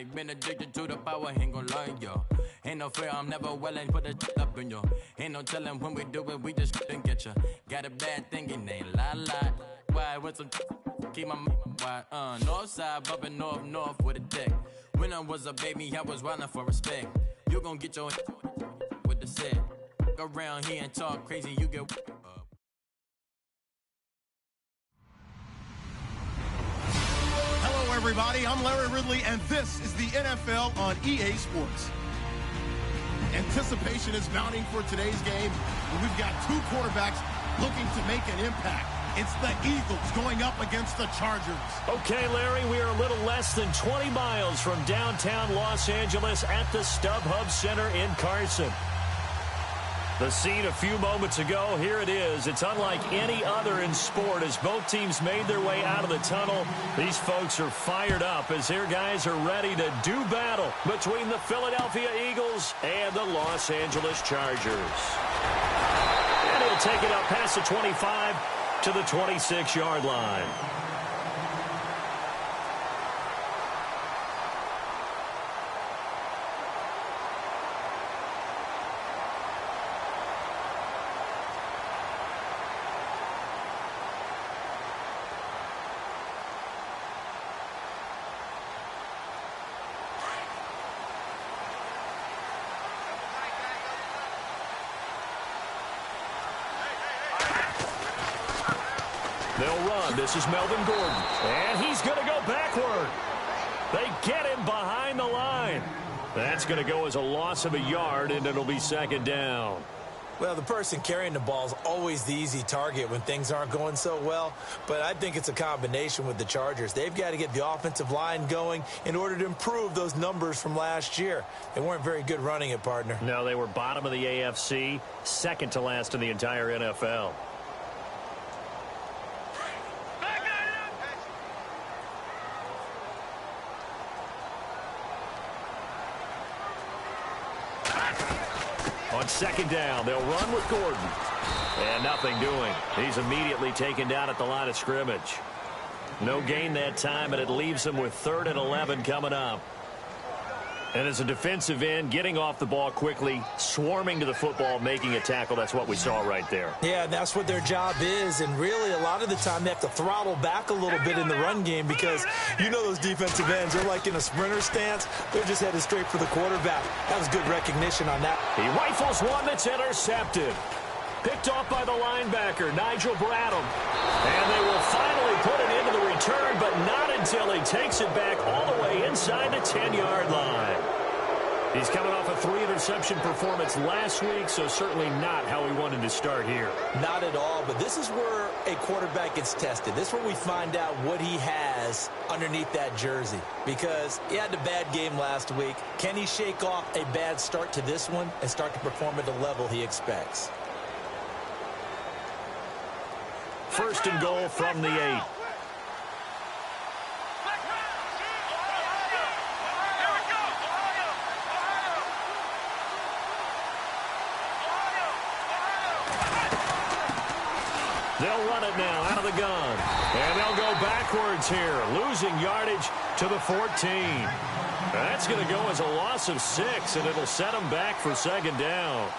Been addicted to the power, ain't gon' lie, yo. Ain't no fear, I'm never willing, put the up in yo. Ain't no telling when we do it, we just couldn't get ya. Got a bad thing, it ain't lie. Why, with some keep my wide, north side, bumpin' north with a deck. When I was a baby, I was running for respect. You gon' get your with the set. Around here and talk crazy, you get Hello, everybody. I'm Larry Ridley, and this is the NFL on EA Sports. Anticipation is mounting for today's game, and we've got two quarterbacks looking to make an impact. It's the Eagles going up against the Chargers. Okay, Larry, we are a little less than 20 miles from downtown Los Angeles at the StubHub Center in Carson. The scene a few moments ago, here it is. It's unlike any other in sport as both teams made their way out of the tunnel. These folks are fired up as their guys are ready to do battle between the Philadelphia Eagles and the Los Angeles Chargers. And he'll take it up past the 25 to the 26-yard line. They'll run. This is Melvin Gordon. And he's going to go backward. They get him behind the line. That's going to go as a loss of a yard, and it'll be second down. Well, the person carrying the ball is always the easy target when things aren't going so well. But I think it's a combination with the Chargers. They've got to get the offensive line going in order to improve those numbers from last year. They weren't very good running it, partner. No, they were bottom of the AFC, second to last in the entire NFL. On second down, they'll run with Gordon. And nothing doing. He's immediately taken down at the line of scrimmage. No gain that time, and it leaves him with 3rd and 11 coming up. And as a defensive end, getting off the ball quickly, swarming to the football, making a tackle, that's what we saw right there. Yeah, and that's what their job is. And really, a lot of the time, they have to throttle back a little bit in the run game because you know those defensive ends, they're like in a sprinter stance. They're just headed straight for the quarterback. That was good recognition on that. He rifles one that's intercepted. Picked off by the linebacker, Nigel Bradham. And they will finally put it into the return, but not until he takes it back all the way inside the 10-yard line. He's coming off a 3-interception performance last week, so certainly not how he wanted to start here. Not at all, but this is where a quarterback gets tested. This is where we find out what he has underneath that jersey. Because he had a bad game last week. Can he shake off a bad start to this one and start to perform at the level he expects? 1st and goal from the 8. They'll run it now out of the gun. And they'll go backwards here, losing yardage to the 14. That's going to go as a loss of 6, and it'll set them back for second down.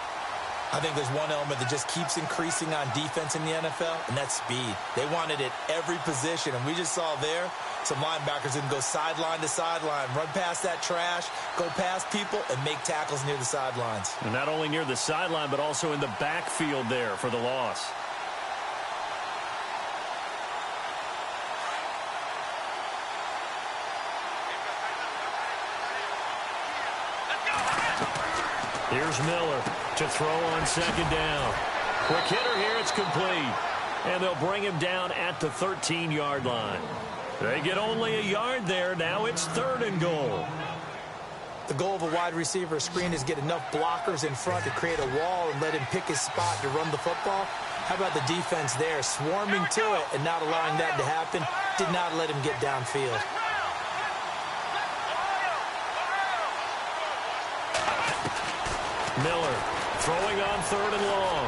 I think there's one element that just keeps increasing on defense in the NFL, and that's speed. They want it at every position, and we just saw there some linebackers that can go sideline to sideline, run past that trash, go past people, and make tackles near the sidelines. And not only near the sideline, but also in the backfield there for the loss. Here's Miller to throw on second down. Quick hitter here, it's complete. And they'll bring him down at the 13-yard line. They get only a yard there. Now it's 3rd and goal. The goal of a wide receiver screen is get enough blockers in front to create a wall and let him pick his spot to run the football. How about the defense there, swarming to it and not allowing that to happen? Did not let him get downfield. Miller throwing on 3rd and long.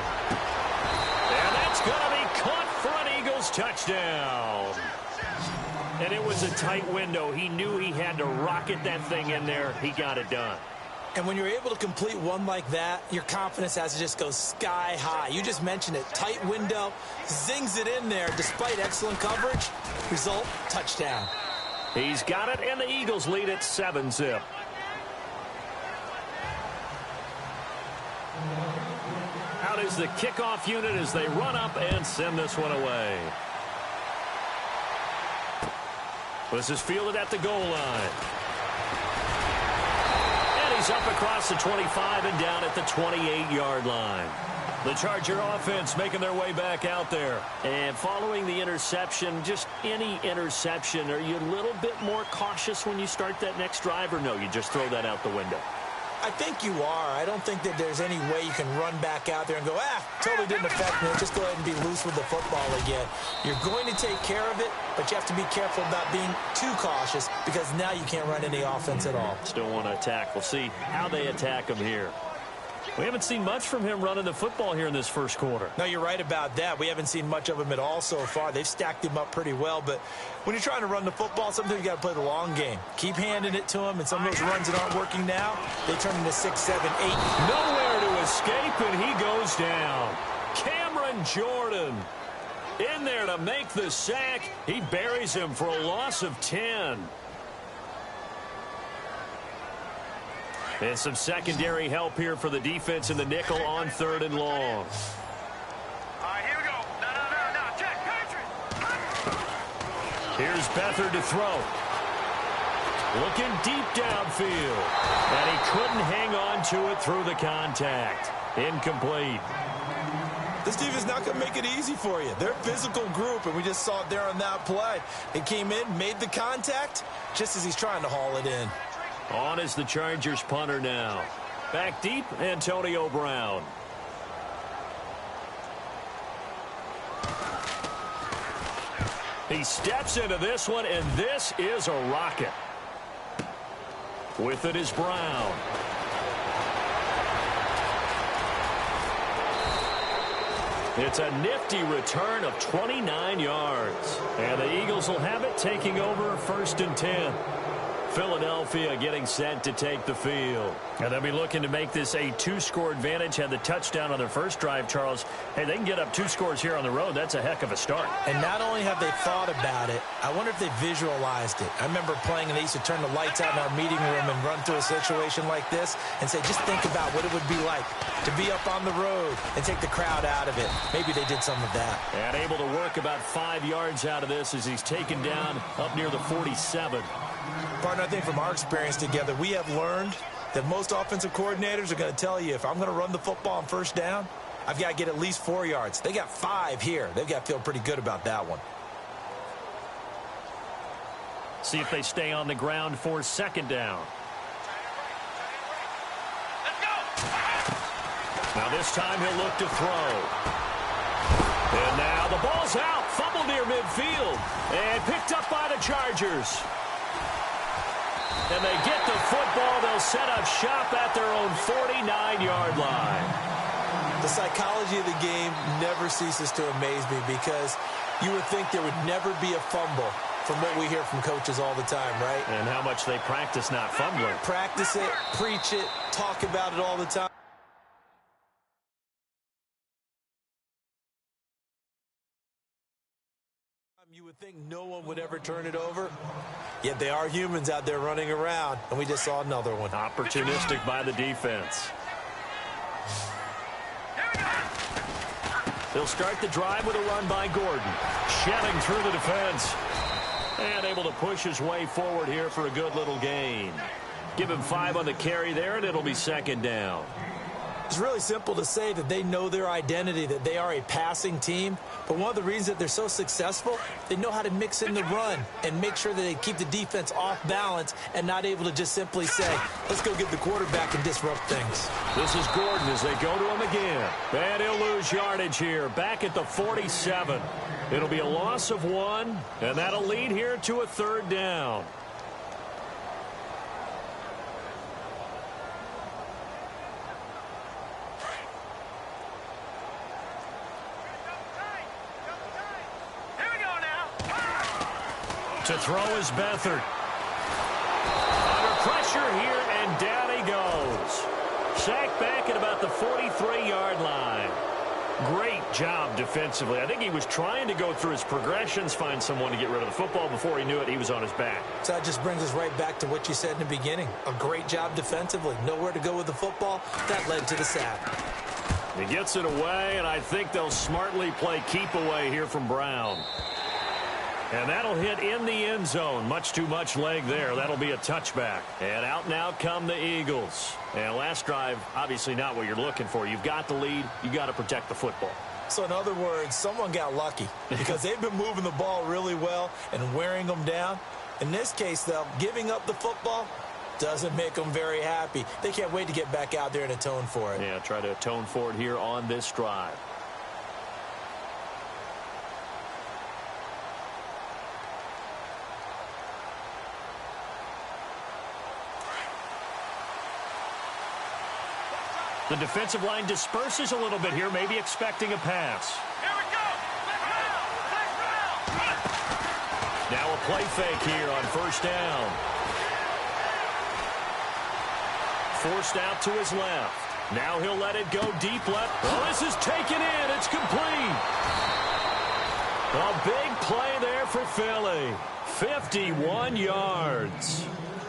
And that's going to be caught for an Eagles touchdown. And it was a tight window. He knew he had to rocket that thing in there. He got it done. And when you're able to complete one like that, your confidence has to just go sky high. You just mentioned it. Tight window, zings it in there despite excellent coverage. Result, touchdown. He's got it, and the Eagles lead at 7-zip. Out is the kickoff unit as they run up and send this one away. This is fielded at the goal line. And he's up across the 25 and down at the 28-yard line. The Charger offense making their way back out there. And following the interception, just any interception, are you a little bit more cautious when you start that next drive, or no, you just throw that out the window? I think you are. I don't think that there's any way you can run back out there and go, totally didn't affect me. Just go ahead and be loose with the football again. You're going to take care of it, but you have to be careful about being too cautious because now you can't run any offense at all. Still want to attack. We'll see how they attack him here. We haven't seen much from him running the football here in this first quarter. No, you're right about that. We haven't seen much of him at all so far. They've stacked him up pretty well, but when you're trying to run the football, sometimes you got to play the long game. Keep handing it to him, and some of those runs that aren't working now, they turn into 6, 7, 8. Nowhere to escape, and he goes down. Cameron Jordan in there to make the sack. He buries him for a loss of 10. And some secondary help here for the defense in the nickel on 3rd and long. All right, here we go. No, check, Patrick. Here's Beathard to throw. Looking deep downfield. And he couldn't hang on to it through the contact. Incomplete. This team is not going to make it easy for you. They're a physical group, and we just saw it there on that play. It came in, made the contact, just as he's trying to haul it in. On is the Chargers punter now. Back deep, Antonio Brown. He steps into this one, and this is a rocket. With it is Brown. It's a nifty return of 29 yards. And the Eagles will have it, taking over 1st and 10. Philadelphia getting set to take the field. And they'll be looking to make this a 2-score advantage. Had the touchdown on their first drive, Charles. Hey, they can get up 2 scores here on the road. That's a heck of a start. And not only have they thought about it, I wonder if they visualized it. I remember playing, and they used to turn the lights out in our meeting room and run through a situation like this and say, just think about what it would be like to be up on the road and take the crowd out of it. Maybe they did some of that. And able to work about 5 yards out of this as he's taken down up near the 47. Partner, I think from our experience together, we have learned that most offensive coordinators are going to tell you, if I'm going to run the football on 1st down, I've got to get at least 4 yards. They got 5 here. They've got to feel pretty good about that one. See if they stay on the ground for 2nd down. Let's go. Now this time he'll look to throw. And now the ball's out. Fumble near midfield. And picked up by the Chargers. And they get the football. They'll set up shop at their own 49-yard line. The psychology of the game never ceases to amaze me because you would think there would never be a fumble from what we hear from coaches all the time, right? And how much they practice not fumbling. Practice it, preach it, talk about it all the time. You would think no one would ever turn it over, yet they are humans out there running around, and we just saw another one. Opportunistic by the defense. They'll start the drive with a run by Gordon. Shedding through the defense. And able to push his way forward here for a good little gain. Give him 5 on the carry there, and it'll be 2nd down. It's really simple to say that they know their identity, that they are a passing team. But one of the reasons that they're so successful, they know how to mix in the run and make sure that they keep the defense off balance and not able to just simply say, let's go get the quarterback and disrupt things. This is Gordon as they go to him again. And he'll lose yardage here, back at the 47. It'll be a loss of 1, and that'll lead here to a 3rd down. To throw is Beathard. Under pressure here, and down he goes. Sacked back at about the 43-yard line. Great job defensively. I think he was trying to go through his progressions, find someone to get rid of the football. Before he knew it, he was on his back. So that just brings us right back to what you said in the beginning. A great job defensively. Nowhere to go with the football. That led to the sack. He gets it away, and I think they'll smartly play keep away here from Brown. And that'll hit in the end zone. Much too much leg there. That'll be a touchback. And out now come the Eagles. And last drive, obviously not what you're looking for. You've got the lead. You got to protect the football. So in other words, someone got lucky because they've been moving the ball really well and wearing them down. In this case, though, giving up the football doesn't make them very happy. They can't wait to get back out there and atone for it. Yeah, try to atone for it here on this drive. The defensive line disperses a little bit here, maybe expecting a pass. Here we go. Now a play fake here on first down. Forced out to his left. Now he'll let it go deep left. Oh, this is taken in. It's complete. A big play there for Philly. 51 yards.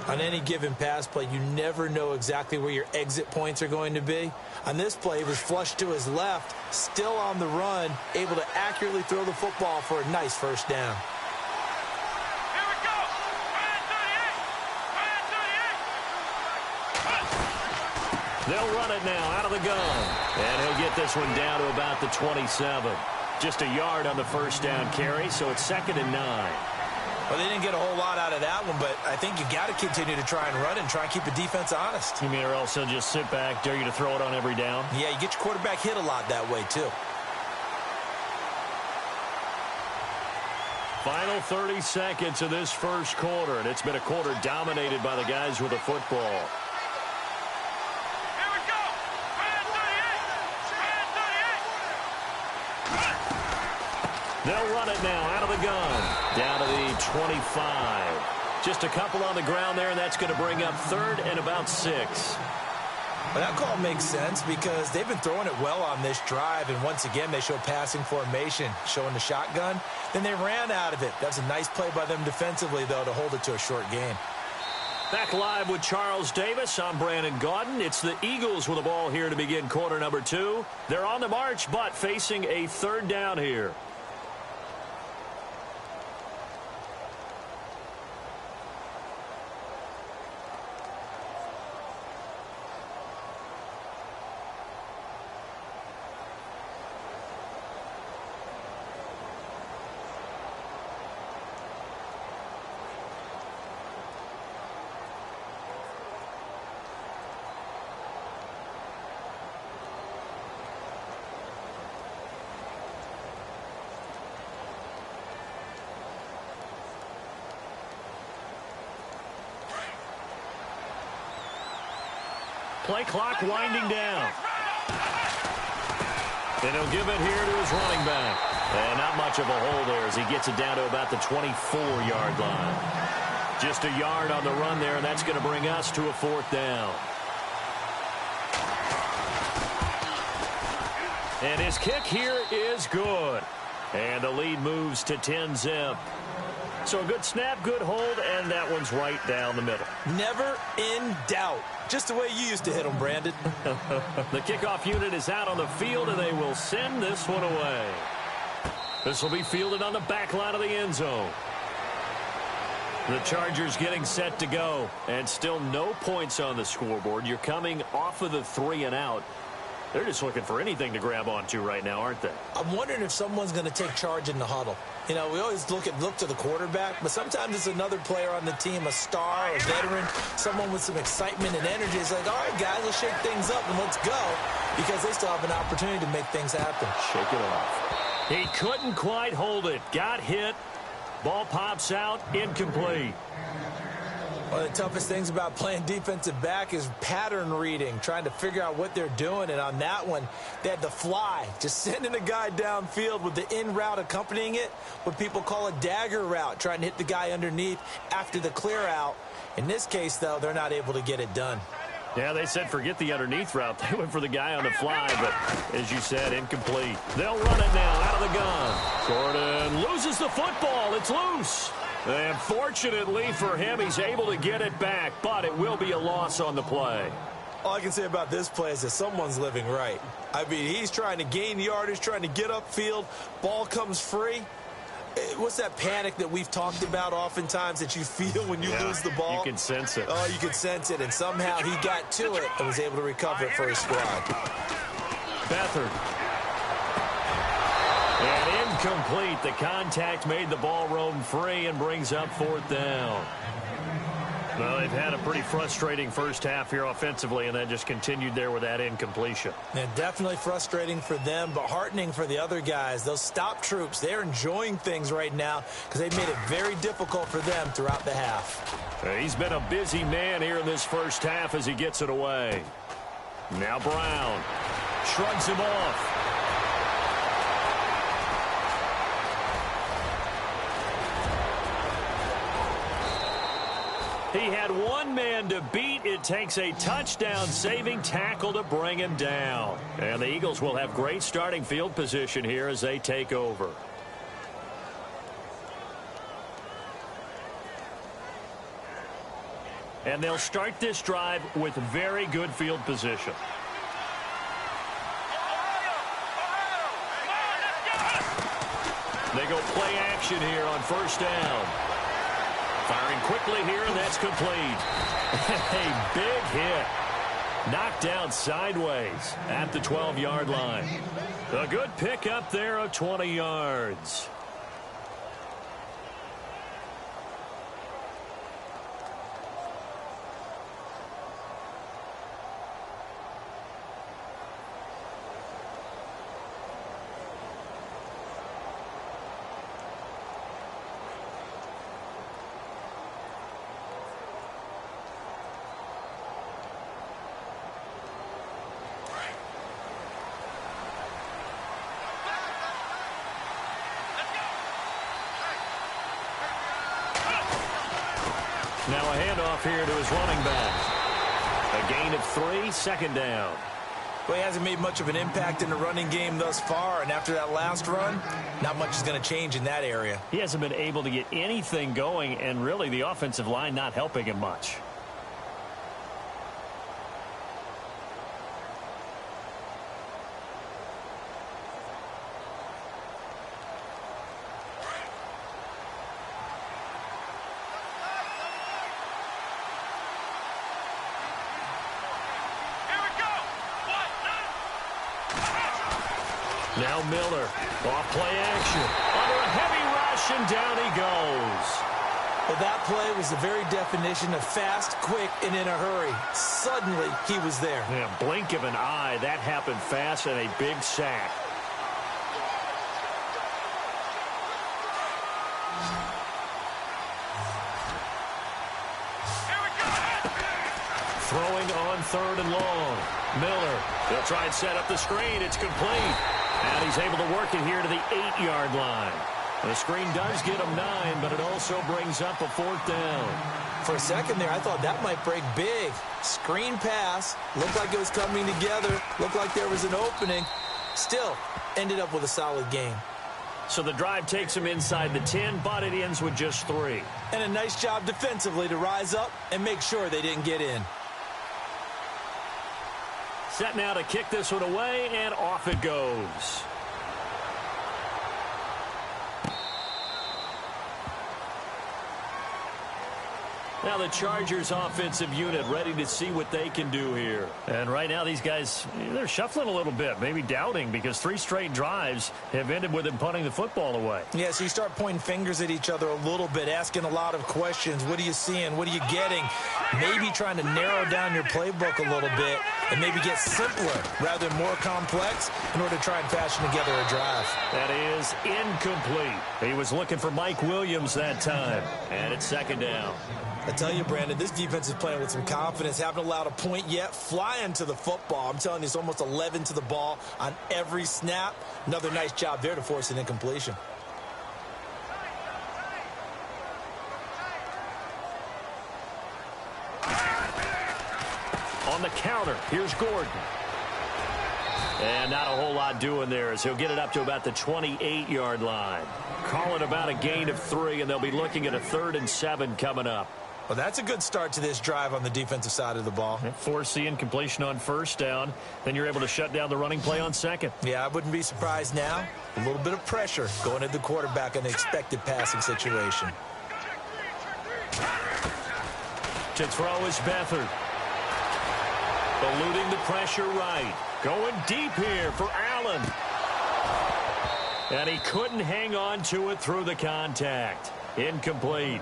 On any given pass play, you never know exactly where your exit points are going to be. On this play, he was flushed to his left, still on the run, able to accurately throw the football for a nice first down. Here we go. They'll run it now out of the gun. And he'll get this one down to about the 27. Just a yard on the first down carry, so it's 2nd and 9. Well, they didn't get a whole lot out of that one, but I think you got to continue to try and run and try and keep the defense honest. You mean or else he'll just sit back, dare you to throw it on every down? Yeah, you get your quarterback hit a lot that way, too. Final 30 seconds of this first quarter, and it's been a quarter dominated by the guys with the football. Here we go. They'll run it now out of the gun. Down to the 25. Just a couple on the ground there, and that's going to bring up 3rd and about 6. Well, that call makes sense because they've been throwing it well on this drive, and once again, they show passing formation, showing the shotgun. Then they ran out of it. That's a nice play by them defensively, though, to hold it to a short game. Back live with Charles Davis. I'm Brandon Gaudin. It's the Eagles with the ball here to begin quarter number 2. They're on the march, but facing a 3rd down here. Play clock winding down. And he'll give it here to his running back. And not much of a hole there as he gets it down to about the 24-yard line. Just a yard on the run there, and that's going to bring us to a 4th down. And his kick here is good. And the lead moves to 10-zip. So a good snap, good hold, and that one's right down the middle. Never in doubt. Just the way you used to hit them, Brandon. The kickoff unit is out on the field, and they will send this one away. This will be fielded on the back line of the end zone. The Chargers getting set to go, and still no points on the scoreboard. You're coming off of the 3 and out. They're just looking for anything to grab onto right now, aren't they? I'm wondering if someone's going to take charge in the huddle. You know, we always look to the quarterback, but sometimes it's another player on the team, a star, a veteran, someone with some excitement and energy. It's like, all right, guys, let's shake things up and let's go, because they still have an opportunity to make things happen. Shake it off. He couldn't quite hold it. Got hit. Ball pops out. Incomplete. One of the toughest things about playing defensive back is pattern reading, trying to figure out what they're doing. And on that one, they had the fly, just sending a guy downfield with the in route accompanying it, what people call a dagger route, trying to hit the guy underneath after the clear out. In this case, though, they're not able to get it done. Yeah, they said forget the underneath route. They went for the guy on the fly, but as you said, incomplete. They'll run it now out of the gun. Gordon loses the football. It's loose. And fortunately for him, he's able to get it back, but it will be a loss on the play. All I can say about this play is that someone's living right. I mean, he's trying to gain yardage, trying to get upfield. Ball comes free. What's that panic that we've talked about oftentimes that you feel when you lose the ball? You can sense it. Oh, you can sense it, and somehow he got to it and was able to recover it for his squad. Beathard. And incomplete. The contact made the ball roam free and brings up 4th down. Well, they've had a pretty frustrating first half here offensively, and then just continued there with that incompletion. And definitely frustrating for them, but heartening for the other guys. Those stop troops, they're enjoying things right now because they've made it very difficult for them throughout the half. He's been a busy man here in this first half as he gets it away. Now Brown shrugs him off. He had one man to beat. It takes a touchdown-saving tackle to bring him down. And the Eagles will have great starting field position here as they take over. And they'll start this drive with very good field position. They go play action here on 1st down. Firing quickly here, and that's complete. A big hit. Knocked down sideways at the 12-yard line. A good pickup there of 20 yards. Now a handoff here to his running back. A gain of 3, 2nd down. Well, he hasn't made much of an impact in the running game thus far, and after that last run, not much is going to change in that area. He hasn't been able to get anything going, and really the offensive line not helping him much. Now Miller, off play action, under a heavy rush, and down he goes. Well, that play was the very definition of fast, quick, and in a hurry. Suddenly, he was there. Yeah, blink of an eye, that happened fast, and a big sack. Throwing on 3rd and long. Miller, they'll try and set up the screen. It's complete. And he's able to work it here to the 8-yard line. The screen does get him 9, but it also brings up a 4th down. For a second there, I thought that might break big. Screen pass. Looked like it was coming together. Looked like there was an opening. Still, ended up with a solid game. So the drive takes him inside the 10, but it ends with just 3. And a nice job defensively to rise up and make sure they didn't get in. Set now to kick this one away, and off it goes. Now the Chargers offensive unit ready to see what they can do here. And right now these guys, they're shuffling a little bit, maybe doubting, because 3 straight drives have ended with them punting the football away. Yeah, so you start pointing fingers at each other a little bit, asking a lot of questions. What are you seeing? What are you getting? Maybe trying to narrow down your playbook a little bit and maybe get simpler rather than more complex in order to try and fashion together a drive. That is incomplete. He was looking for Mike Williams that time, and it's 2nd down. I tell you, Brandon, this defense is playing with some confidence. Haven't allowed a point yet. Flying to the football. I'm telling you, it's almost 11 to the ball on every snap. Another nice job there to force an incompletion. On the counter, here's Gordon. And not a whole lot doing there as he'll get it up to about the 28-yard line. Calling about a gain of 3, and they'll be looking at a 3rd and 7 coming up. Well, that's a good start to this drive on the defensive side of the ball. Force the incompletion on 1st down. Then you're able to shut down the running play on 2nd. Yeah, I wouldn't be surprised now. A little bit of pressure going at the quarterback in an expected passing situation. To throw is Beathard. Eluding the pressure right. Going deep here for Allen. And he couldn't hang on to it through the contact. Incomplete.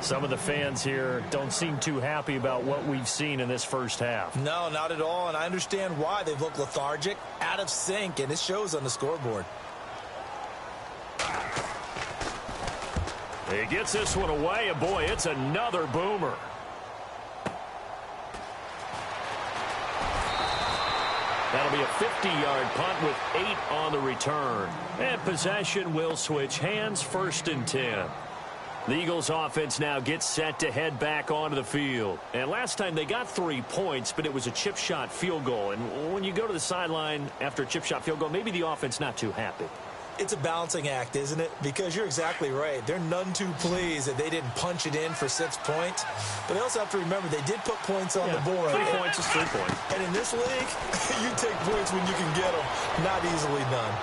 Some of the fans here don't seem too happy about what we've seen in this first half. No, not at all, and I understand why. They've looked lethargic, out of sync, and it shows on the scoreboard. He gets this one away, and boy, it's another boomer. That'll be a 50-yard punt with 8 on the return. And possession will switch hands, 1st and 10. The Eagles offense now gets set to head back onto the field. And last time they got 3 points, but it was a chip shot field goal. And when you go to the sideline after a chip shot field goal, maybe the offense not too happy. It's a balancing act, isn't it? Because you're exactly right. They're none too pleased that they didn't punch it in for 6 points. But they also have to remember they did put points on the board. 3 points is 3 points. And in this league, you take points when you can get them. Not easily done.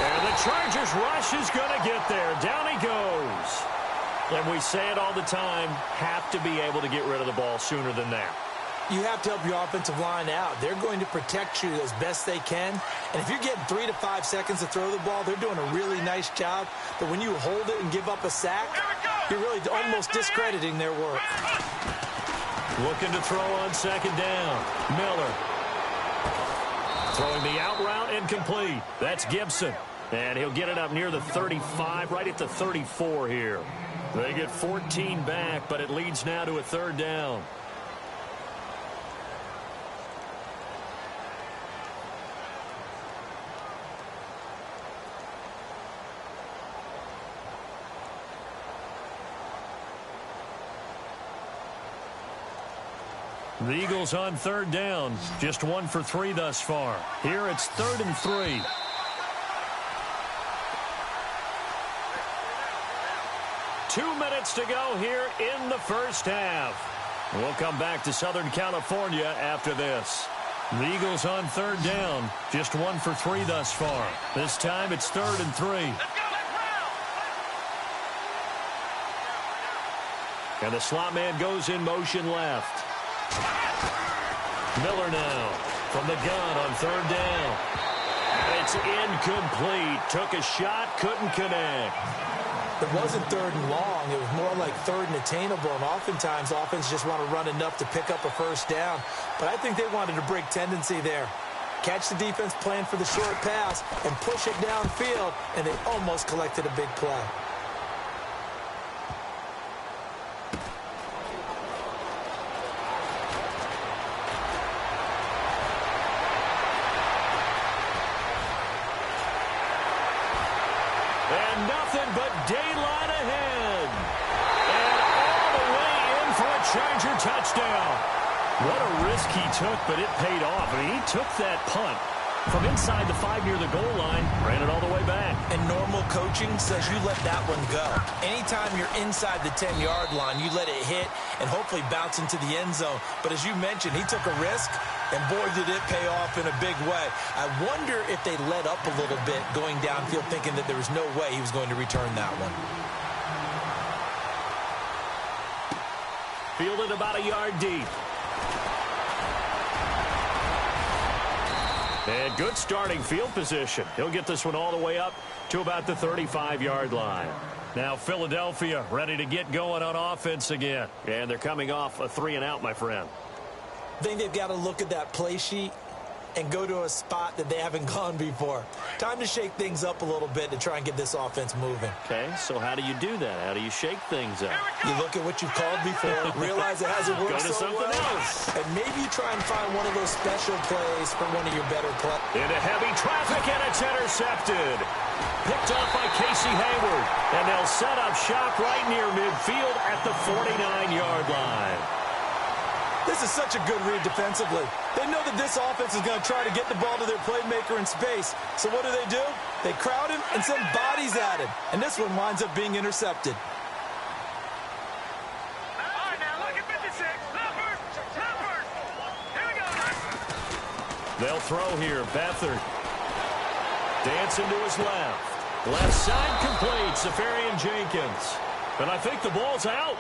And the Chargers rush is going to get there. Down he goes. And we say it all the time, have to be able to get rid of the ball sooner than that. You have to help your offensive line out. They're going to protect you as best they can. And if you're getting 3 to 5 seconds to throw the ball, they're doing a really nice job. But when you hold it and give up a sack, you're really almost discrediting their work. Looking to throw on 2nd down. Miller. Throwing the out route incomplete. That's Gibson. And he'll get it up near the 35, right at the 34 here. They get 14 back, but it leads now to a 3rd down. The Eagles on 3rd down. Just 1 for 3 thus far. Here it's 3rd and 3. Two minutes to go here in the first half. We'll come back to Southern California after this. The Eagles on 3rd down. Just 1 for 3 thus far. This time it's 3rd and 3. And the slot man goes in motion left. Miller now from the gun on 3rd down. And it's incomplete. Took a shot, couldn't connect. It wasn't 3rd and long. It was more like 3rd and attainable. And oftentimes, offense just want to run enough to pick up a 1st down. But I think they wanted a break tendency there. Catch the defense plan for the short pass and push it downfield. And they almost collected a big play. And nothing but daylight ahead. And all the way in for a Charger touchdown. What a risk he took, but it paid off. I mean, he took that punt from inside the 5 near the goal line, ran it all the way back. And normal coaching says you let that one go. Anytime you're inside the 10-yard line, you let it hit and hopefully bounce into the end zone. But as you mentioned, he took a risk, and boy, did it pay off in a big way. I wonder if they let up a little bit going downfield, thinking that there was no way he was going to return that one. Fielded about a yard deep. And good starting field position. He'll get this one all the way up to about the 35-yard line. Now Philadelphia ready to get going on offense again. And they're coming off a 3-and-out, my friend. I think they've got to look at that play sheet and go to a spot that they haven't gone before. Time to shake things up a little bit to try and get this offense moving. Okay, so how do you do that? How do you shake things up? You look at what you've called before, realize it hasn't worked Go to so something well, else. and maybe you try and find one of those special plays from one of your better players. Into heavy traffic, and it's intercepted. Picked off by Casey Hayward, and they'll set up shop right near midfield at the 49-yard line. This is such a good read defensively. They know that this offense is going to try to get the ball to their playmaker in space. So what do? They crowd him and send bodies at him. And this one winds up being intercepted. All right, now look at 56. Leopard. Here we go. They'll throw here. Beathard. Dancing to his left. Left side complete. Safarian Jenkins. And I think the ball's out.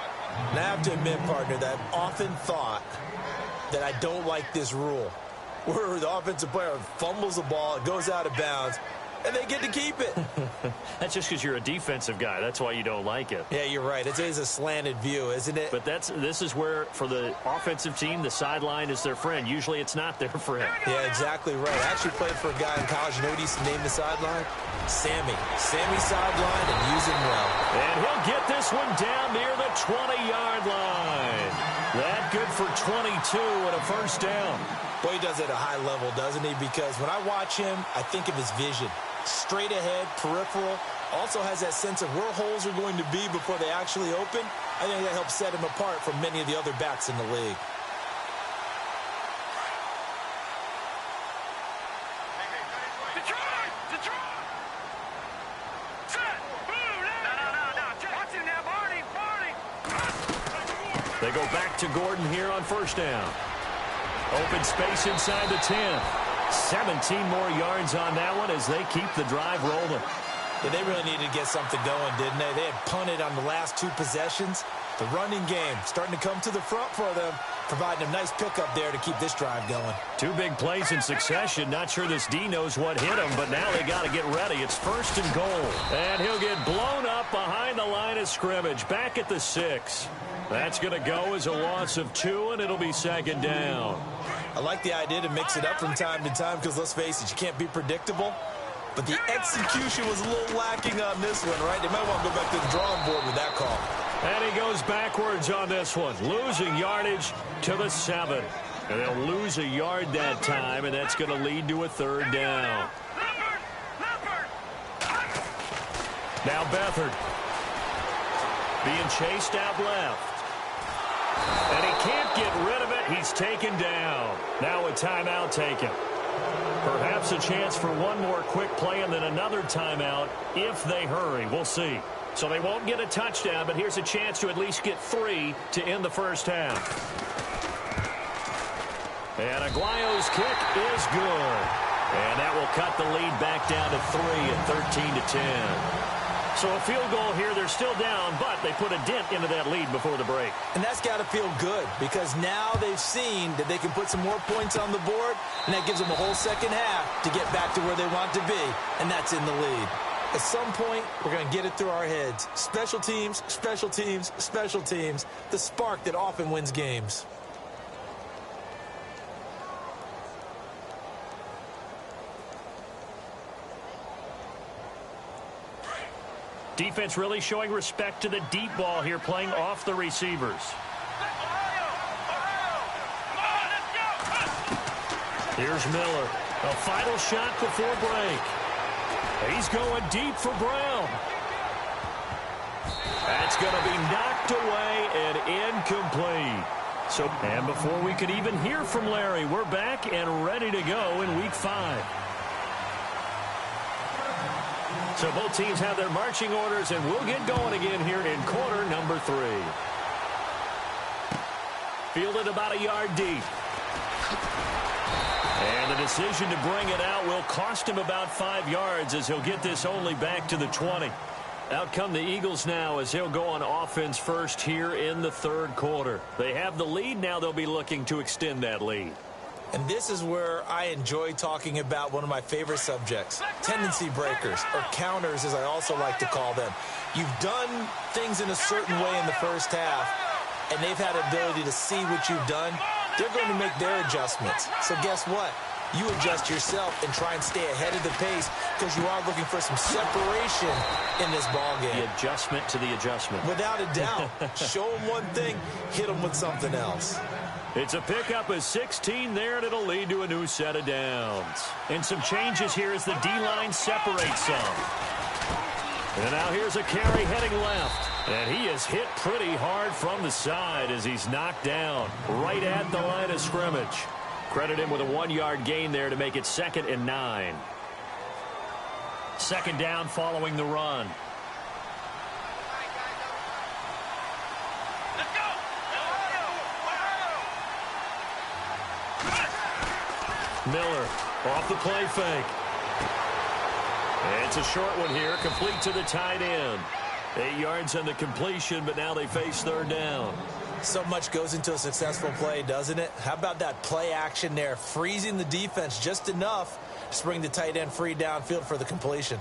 And I have to admit, partner, that I've often thought that I don't like this rule, where the offensive player fumbles the ball, it goes out of bounds, and they get to keep it. That's just because you're a defensive guy. That's why you don't like it. Yeah, you're right. It is a slanted view, isn't it? But this is where, for the offensive team, the sideline is their friend. Usually it's not their friend. Yeah, exactly right. I actually played for a guy in college. You know what he used to name the sideline? Sammy. Sammy sideline, and use him well. And he'll get this one down near the 20-yard line. That good for 22 and a first down. Boy, he does it at a high level, doesn't he? Because when I watch him, I think of his vision. Straight ahead, peripheral. Also has that sense of where holes are going to be before they actually open. I think that helps set him apart from many of the other backs in the league. Detroit! Set! Boom! No. Watch him now, Barney! They go back to Gordon here on first down. Open space inside the 10. 17 more yards on that one as they keep the drive rolling. Yeah, they really needed to get something going, didn't they? They had punted on the last two possessions. The running game starting to come to the front for them, providing a nice pickup there to keep this drive going. Two big plays in succession. Not sure this D knows what hit him, but now they got to get ready. It's first and goal. And he'll get blown up behind the line of scrimmage, back at the 6. That's going to go as a loss of 2, and it'll be second down. I like the idea to mix it up from time to time because, let's face it, you can't be predictable. But the execution was a little lacking on this one, right? They might want to go back to the drawing board with that call. And he goes backwards on this one, losing yardage to the 7. And they'll lose a yard that time, and that's going to lead to a third down. Now Beathard being chased out left. And he can't get rid of it. He's taken down. Now a timeout taken. Perhaps a chance for one more quick play and then another timeout if they hurry. We'll see. So they won't get a touchdown, but here's a chance to at least get 3 to end the first half. And Aguayo's kick is good. And that will cut the lead back down to 3 at 13-10. So a field goal here. They're still down, but they put a dent into that lead before the break. And that's got to feel good because now they've seen that they can put some more points on the board, and that gives them a whole second half to get back to where they want to be, and that's in the lead. At some point, we're going to get it through our heads. Special teams, special teams, special teams, the spark that often wins games. Defense really showing respect to the deep ball here, playing off the receivers. Here's Miller. A final shot before break. He's going deep for Brown. That's going to be knocked away and incomplete. And before we could even hear from Larry, we're back and ready to go in Week 5. So both teams have their marching orders, and we'll get going again here in quarter number 3. Fielded about a yard deep. And the decision to bring it out will cost him about 5 yards as he'll get this only back to the 20. Out come the Eagles now as they'll go on offense first here in the third quarter. They have the lead. Now they'll be looking to extend that lead. And this is where I enjoy talking about one of my favorite subjects, tendency breakers, or counters as I also like to call them. You've done things in a certain way in the first half, and they've had ability to see what you've done. They're going to make their adjustments. So guess what? you adjust yourself and try and stay ahead of the pace because you are looking for some separation in this ball game. The adjustment to the adjustment. Without a doubt. Show them one thing, hit them with something else. It's a pickup of 16 there, and it'll lead to a new set of downs. And some changes here as the D-line separates some. And now here's a carry heading left. And he is hit pretty hard from the side as he's knocked down right at the line of scrimmage. Credit him with a 1-yard gain there to make it 2nd and 9. 2nd down following the run. Miller off the play fake. It's a short one here, complete to the tight end. 8 yards on the completion, but now they face 3rd down. So much goes into a successful play, doesn't it? How about that play action there, freezing the defense just enough to bring the tight end free downfield for the completion.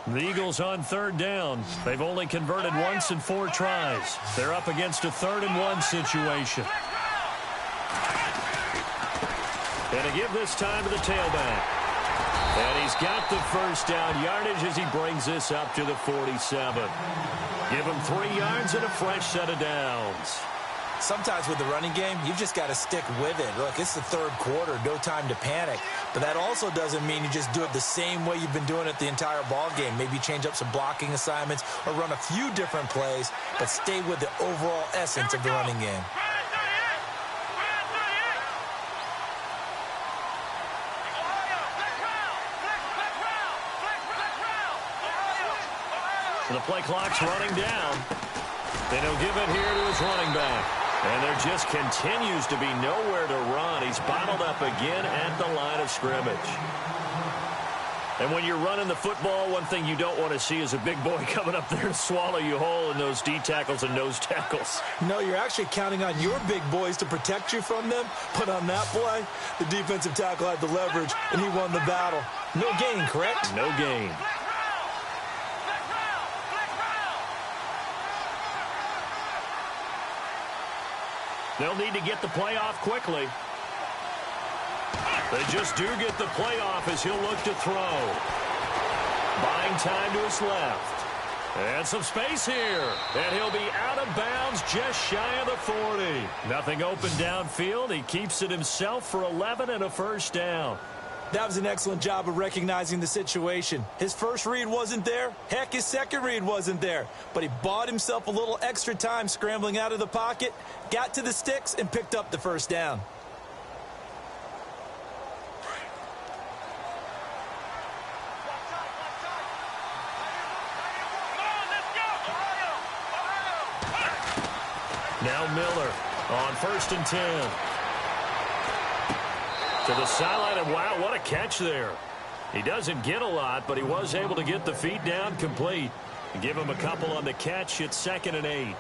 The Eagles on 3rd down. They've only converted once in 4 tries. They're up against a 3rd and 1 situation. And a give this time to the tailback. And he's got the 1st down yardage as he brings this up to the 47. Give him 3 yards and a fresh set of downs. Sometimes with the running game, you've just got to stick with it. Look, it's the 3rd quarter, no time to panic. But that also doesn't mean you just do it the same way you've been doing it the entire ball game. Maybe change up some blocking assignments or run a few different plays, but stay with the overall essence of the running game. So the play clock's running down. And he'll give it here to his running back. And there just continues to be nowhere to run. He's bottled up again at the line of scrimmage. And when you're running the football, one thing you don't want to see is a big boy coming up there and swallow you whole in those D tackles and nose tackles. No, you're actually counting on your big boys to protect you from them. But on that play, the defensive tackle had the leverage, and he won the battle. No gain, correct? No gain. They'll need to get the play off quickly. They just do get the play off as he'll look to throw. Buying time to his left. And some space here. And he'll be out of bounds just shy of the 40. Nothing open downfield. He keeps it himself for 11 and a 1st down. That was an excellent job of recognizing the situation. His first read wasn't there. Heck, his second read wasn't there. But he bought himself a little extra time scrambling out of the pocket, got to the sticks, and picked up the 1st down. Now Miller on 1st and 10. To the sideline, and wow, what a catch there. He doesn't get a lot, but he was able to get the feet down complete. And give him a couple on the catch. It's 2nd and 8.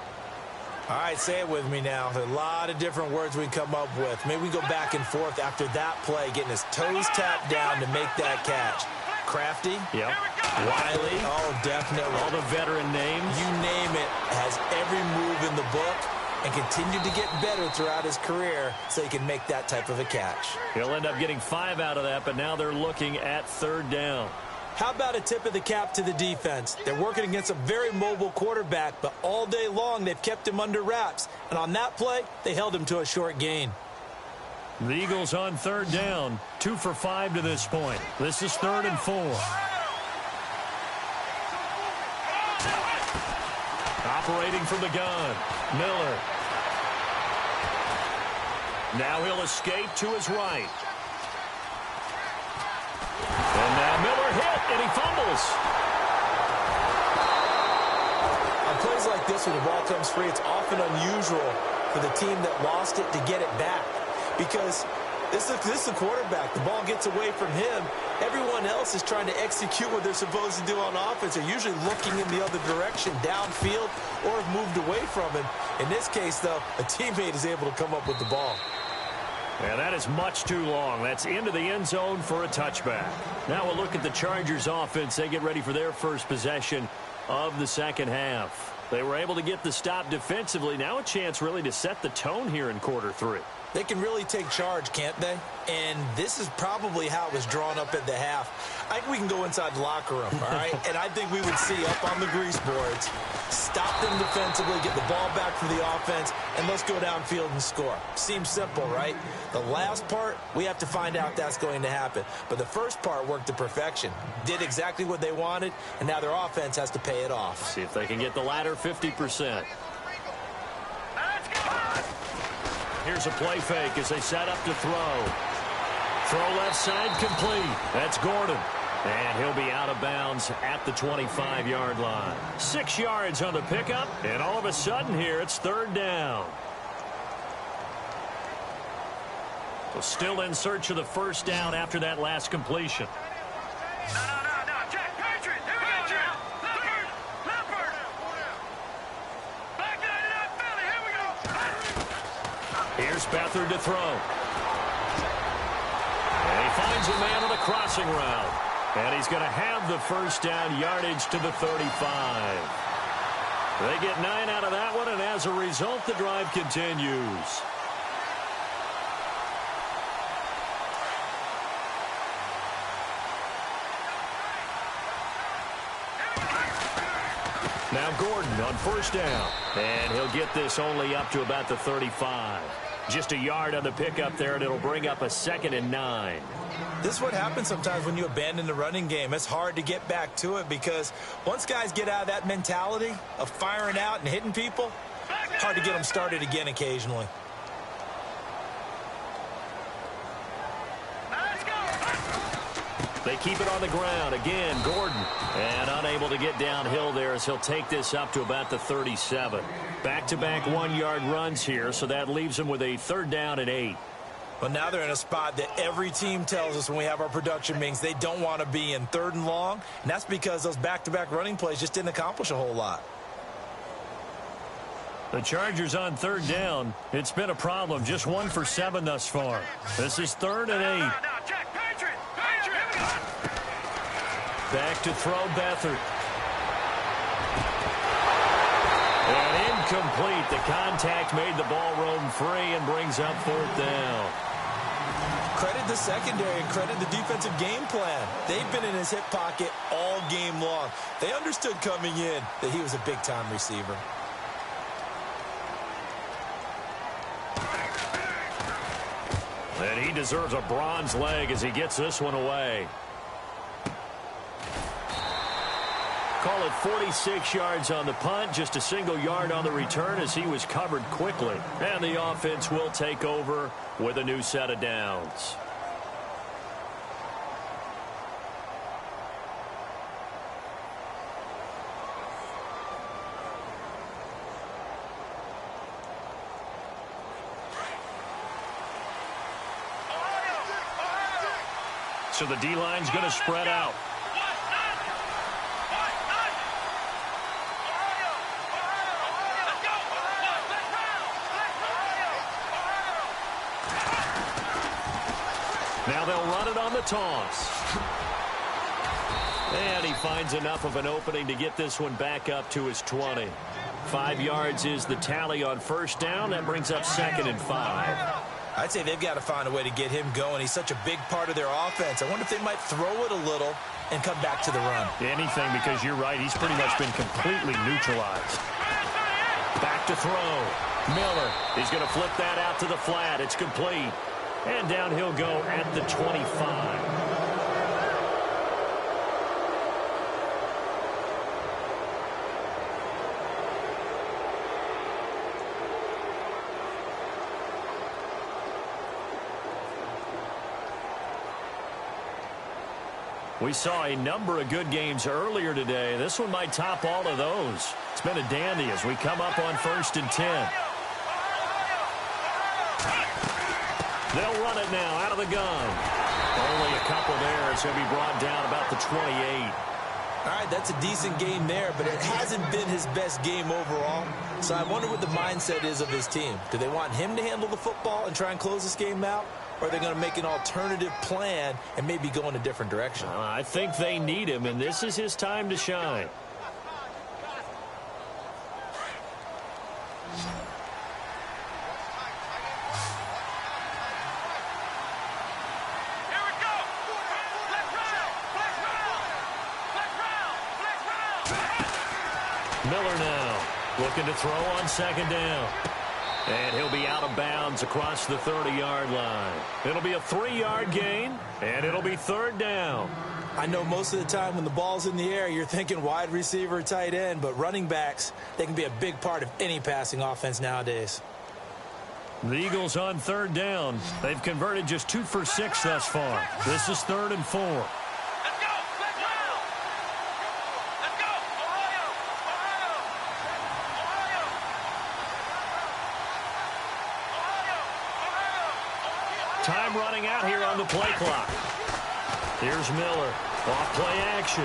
All right, say it with me now. There's a lot of different words we come up with. Maybe we go back and forth after that play, getting his toes tapped down to make that catch. Crafty? Yep. Wiley? Oh, definitely. All the veteran names. You name it. Has every move in the book and continued to get better throughout his career so he can make that type of a catch. He'll end up getting 5 out of that, but now they're looking at 3rd down. How about a tip of the cap to the defense? They're working against a very mobile quarterback, but all day long they've kept him under wraps. And on that play, they held him to a short gain. The Eagles on 3rd down, 2 for 5 to this point. This is 3rd and 4. Operating from the gun, Miller. Now he'll escape to his right. And now Miller hit, and he fumbles. On plays like this, when the ball comes free, it's often unusual for the team that lost it to get it back. Because this is a quarterback. The ball gets away from him. Everyone else is trying to execute what they're supposed to do on offense. They're usually looking in the other direction, downfield, or have moved away from him. In this case, though, a teammate is able to come up with the ball. And that is much too long. That's into the end zone for a touchback. Now we'll look at the Chargers offense. They get ready for their first possession of the second half. They were able to get the stop defensively. Now a chance really to set the tone here in quarter 3. They can really take charge, can't they? And this is probably how it was drawn up at the half. I think we can go inside the locker room, all right? And I think we would see up on the grease boards, stop them defensively, get the ball back for the offense, and let's go downfield and score. Seems simple, right? The last part, we have to find out that's going to happen. But the first part worked to perfection. Did exactly what they wanted, and now their offense has to pay it off. See if they can get the latter 50%. Here's a play fake as they set up to throw. Throw left side complete. That's Gordon. And he'll be out of bounds at the 25-yard line. 6 yards on the pickup, and all of a sudden here it's third down. So still in search of the first down after that last completion. No. Jack, Patriot. Here we go, Jack. Leopard. Back 99 Philly. Here we go. Here's Beathard to throw. And he finds a man on the crossing route. And he's going to have the first down, yardage to the 35. They get 9 out of that one, and as a result, the drive continues. Now Gordon on first down. And he'll get this only up to about the 35. Just a yard on the pickup there, and it'll bring up a 2nd and 9. This is what happens sometimes when you abandon the running game. It's hard to get back to it because once guys get out of that mentality of firing out and hitting people, hard to get them started again occasionally. They keep it on the ground. Again, Gordon. And unable to get downhill there as he'll take this up to about the 37. Back-to-back 1-yard runs here, so that leaves him with a 3rd down and 8. But now they're in a spot that every team tells us when we have our production meetings they don't want to be in, 3rd and long. And that's because those back-to-back running plays just didn't accomplish a whole lot. The Chargers on 3rd down. It's been a problem. Just 1 for 7 thus far. This is 3rd and 8. Jack, Patriot. Back to throw Beathard. And incomplete. The contact made the ball roam free and brings up 4th down. Credit the secondary and credit the defensive game plan. They've been in his hip pocket all game long. They understood coming in that he was a big-time receiver. And he deserves a bronze leg as he gets this one away. Call it 46 yards on the punt, just a single yard on the return as he was covered quickly. And the offense will take over with a new set of downs. So the D-line's going to spread out. Now they'll run it on the toss. And he finds enough of an opening to get this one back up to his 20. 5 yards is the tally on first down. That brings up 2nd and 5. I'd say they've got to find a way to get him going. He's such a big part of their offense. I wonder if they might throw it a little and come back to the run. Anything, because you're right. He's pretty much been completely neutralized. Back to throw. Miller. He's going to flip that out to the flat. It's complete. And down he'll go at the 25. We saw a number of good games earlier today. This one might top all of those. It's been a dandy as we come up on 1st and 10. They'll run it now out of the gun. Only a couple there. It's going to be brought down about the 28. All right, that's a decent game there, but it hasn't been his best game overall. So I wonder what the mindset is of his team. Do they want him to handle the football and try and close this game out? Or are they going to make an alternative plan and maybe go in a different direction? I think they need him, and this is his time to shine. Miller now looking to throw on second down. And he'll be out of bounds across the 30-yard line. It'll be a 3-yard gain, and it'll be third down. I know most of the time when the ball's in the air, you're thinking wide receiver, tight end, but running backs, they can be a big part of any passing offense nowadays. The Eagles on third down. They've converted just 2 for 6 thus far. This is 3rd and 4. Time running out here on the play clock. Here's Miller. Off play action.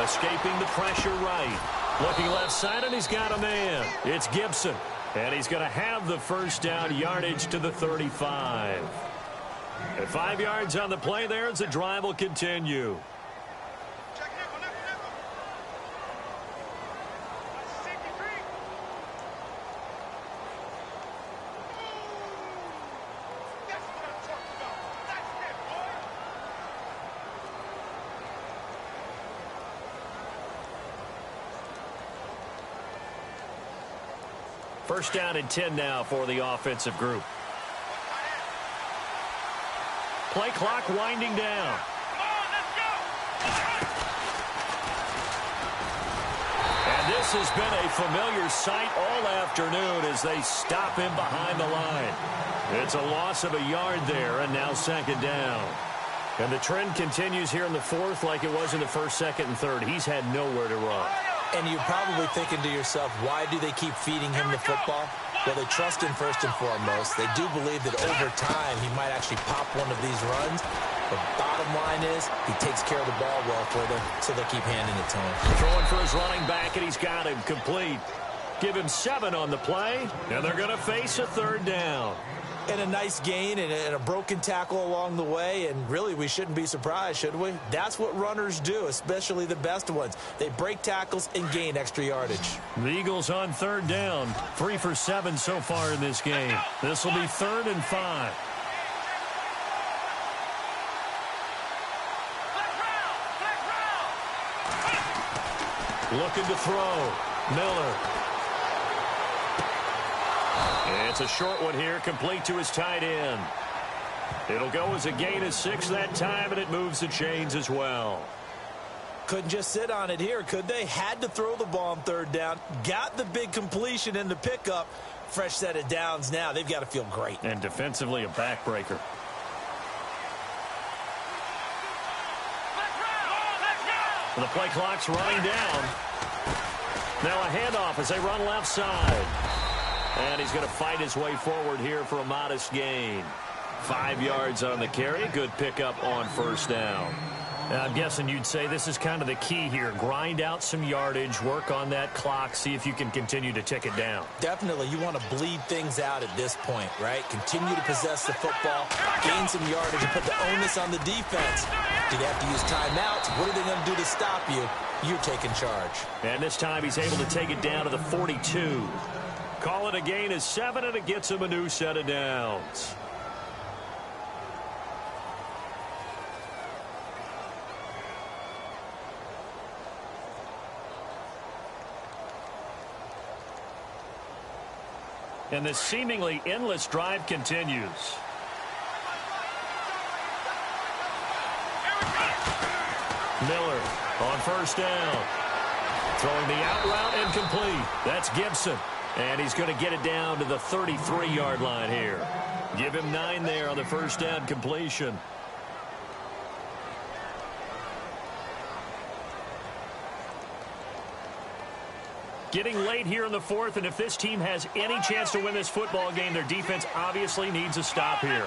Escaping the pressure right. Looking left side, and he's got a man. It's Gibson. And he's going to have the first down, yardage to the 35. At 5 yards on the play there as the drive will continue. First down and 10 now for the offensive group. Play clock winding down. And this has been a familiar sight all afternoon as they stop him behind the line. It's a loss of a yard there, and now second down. And the trend continues here in the fourth like it was in the first, second, and third. He's had nowhere to run. And you're probably thinking to yourself, why do they keep feeding him the football? Well, they trust him first and foremost. They do believe that over time he might actually pop one of these runs. The bottom line is he takes care of the ball well for them, so they keep handing it to him. Throwing for his running back, and he's got him complete. Give him 7 on the play, and they're going to face a third down. And a nice gain and a broken tackle along the way, and really we shouldn't be surprised, should we? That's what runners do, especially the best ones. They break tackles and gain extra yardage. The Eagles on third down, 3 for 7 so far in this game. This will be 3rd and 5. Looking to throw. Miller. It's a short one here, complete to his tight end. It'll go as a gain of 6 that time, and it moves the chains as well. Couldn't just sit on it here, could they? Had to throw the ball on third down. Got the big completion in the pickup. Fresh set of downs now. They've got to feel great. And defensively, a backbreaker. The play clock's running down. Now a handoff as they run left side. And he's going to fight his way forward here for a modest gain. 5 yards on the carry. Good pickup on first down. Now, I'm guessing you'd say this is kind of the key here. Grind out some yardage, work on that clock, see if you can continue to tick it down. Definitely. You want to bleed things out at this point, right? Continue to possess the football, gain some yardage, and put the onus on the defense. Do they have to use timeouts? What are they going to do to stop you? You're taking charge. And this time he's able to take it down to the 42. Call it a gain of 7, and it gets him a new set of downs. And this seemingly endless drive continues. Miller on first down. Throwing the out route incomplete. That's Gibson. And he's going to get it down to the 33-yard line here. Give him 9 there on the first down completion. Getting late here in the fourth, and if this team has any chance to win this football game, their defense obviously needs a stop here.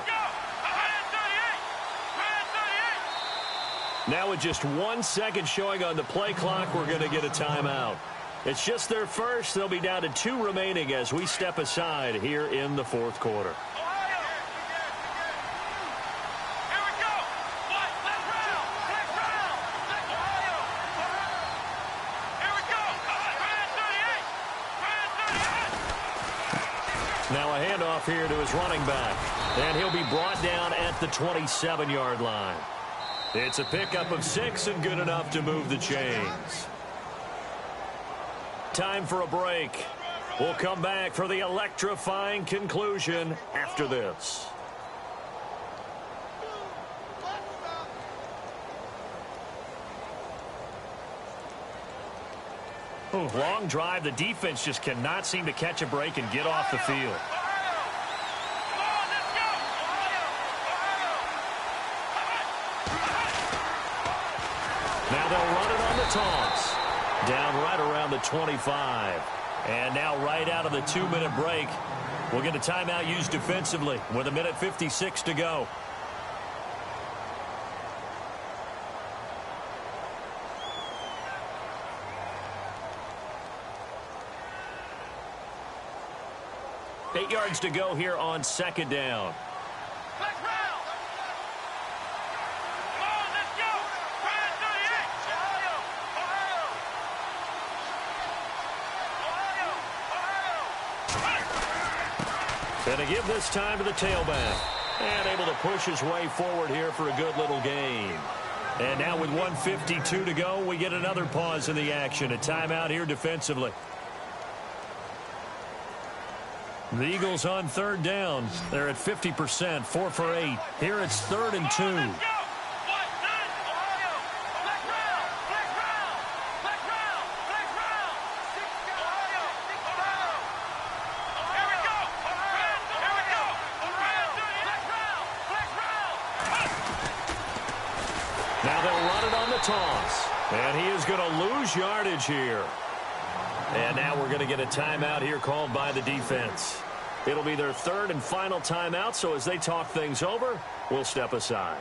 Now with just 1 second showing on the play clock, we're going to get a timeout. It's just their first. They'll be down to 2 remaining as we step aside here in the fourth quarter. Now a handoff here to his running back. And he'll be brought down at the 27-yard line. It's a pickup of 6 and good enough to move the chains. Time for a break. We'll come back for the electrifying conclusion after this. Long drive. The defense just cannot seem to catch a break and get off the field. Now they'll run it on the toss. Down right around the 25. And now right out of the 2-minute break, we'll get a timeout used defensively with 1:56 to go. Eight yards to go here on second down. Going to give this time to the tailback. And able to push his way forward here for a good little gain. And now with 1:52 to go, we get another pause in the action. A timeout here defensively. The Eagles on third down. They're at 50%, 4 for 8. Here it's 3rd and 2. Now they'll run it on the toss. And he is going to lose yardage here. And now we're going to get a timeout here called by the defense. It'll be their 3rd and final timeout, so as they talk things over, we'll step aside.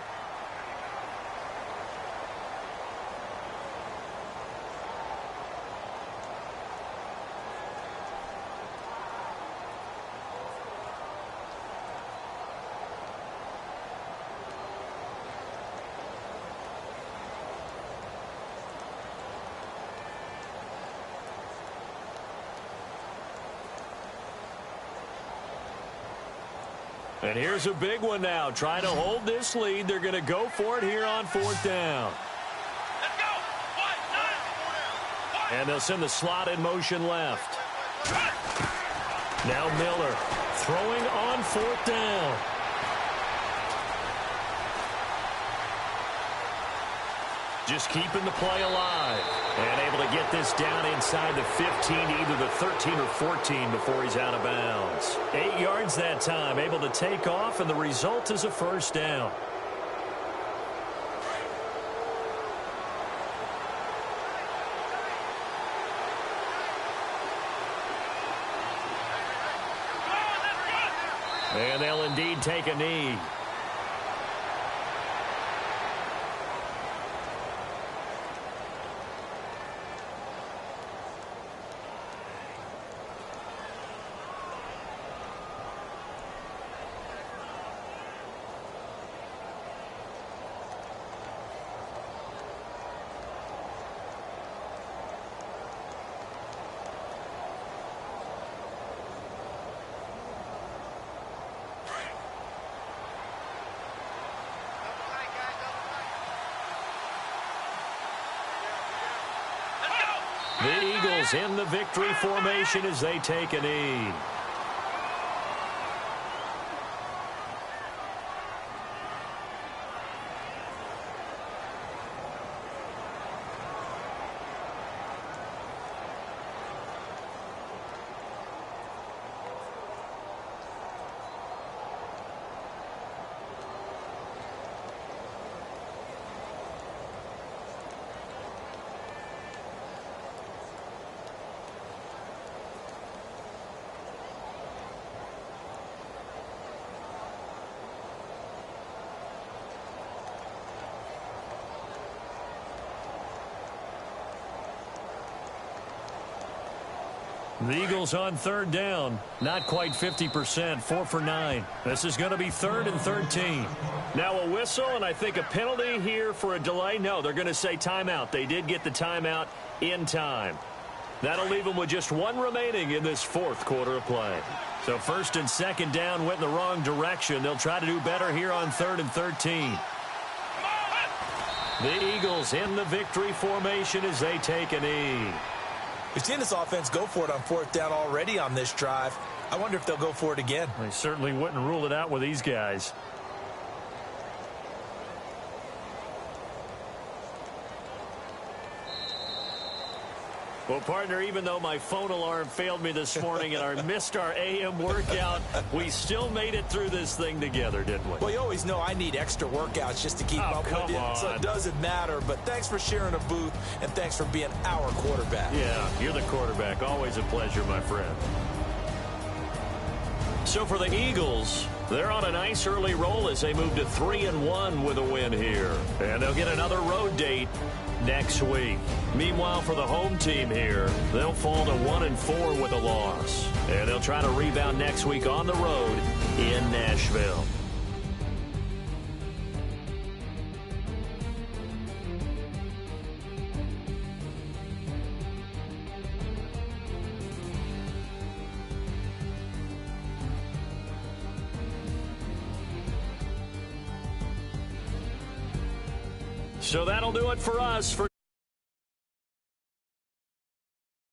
And here's a big one now. Trying to hold this lead. They're going to go for it here on 4th down. Let's go. And they'll send the slot in motion left. Now Miller throwing on 4th down. Just keeping the play alive. And able to get this down inside the 15, either the 13 or 14 before he's out of bounds. 8 yards that time, able to take off, and the result is a 1st down. And they'll indeed take a knee. The Eagles in the victory formation as they take a knee. The Eagles on third down. Not quite 50%, 4 for 9. This is going to be 3rd and 13. Now a whistle, and I think a penalty here for a delay. No, they're going to say timeout. They did get the timeout in time. That'll leave them with just 1 remaining in this 4th quarter of play. So 1st and 2nd down went in the wrong direction. They'll try to do better here on 3rd and 13. The Eagles in the victory formation as they take a knee. We've seen this offense go for it on 4th down already on this drive. I wonder if they'll go for it again. They certainly wouldn't rule it out with these guys. Well, partner, even though my phone alarm failed me this morning and I missed our AM workout, we still made it through this thing together, didn't we? Well, you always know I need extra workouts just to keep up with you, so it doesn't matter. But thanks for sharing a booth, and thanks for being our quarterback. Yeah, you're the quarterback. Always a pleasure, my friend. So for the Eagles, they're on a nice early roll as they move to 3-1 with a win here. And they'll get another road date next week. Meanwhile, for the home team here, they'll fall to 1-4 with a loss. And they'll try to rebound next week on the road in Nashville. So that'll do it for us for